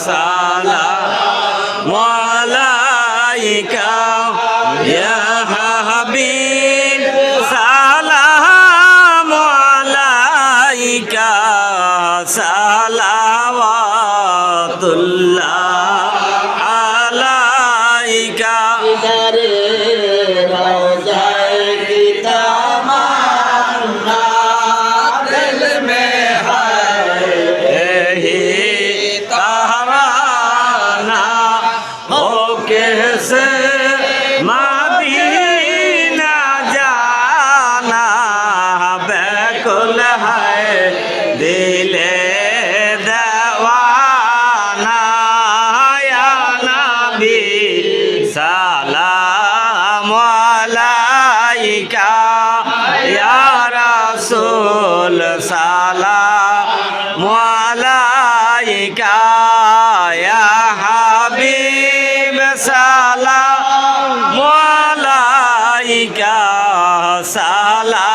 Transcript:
সালামু আলাইকা ইয়া হাবিব সালামু আলাইকা সালাওয়াতুল্লাহ আলাইকা कैसे मदीना जाना बैकुल है दिले दवाना या नबी सलाम अलैका या रसूल सलाम अलैका या हबीब सालामु अलैका सालावातुल्लाह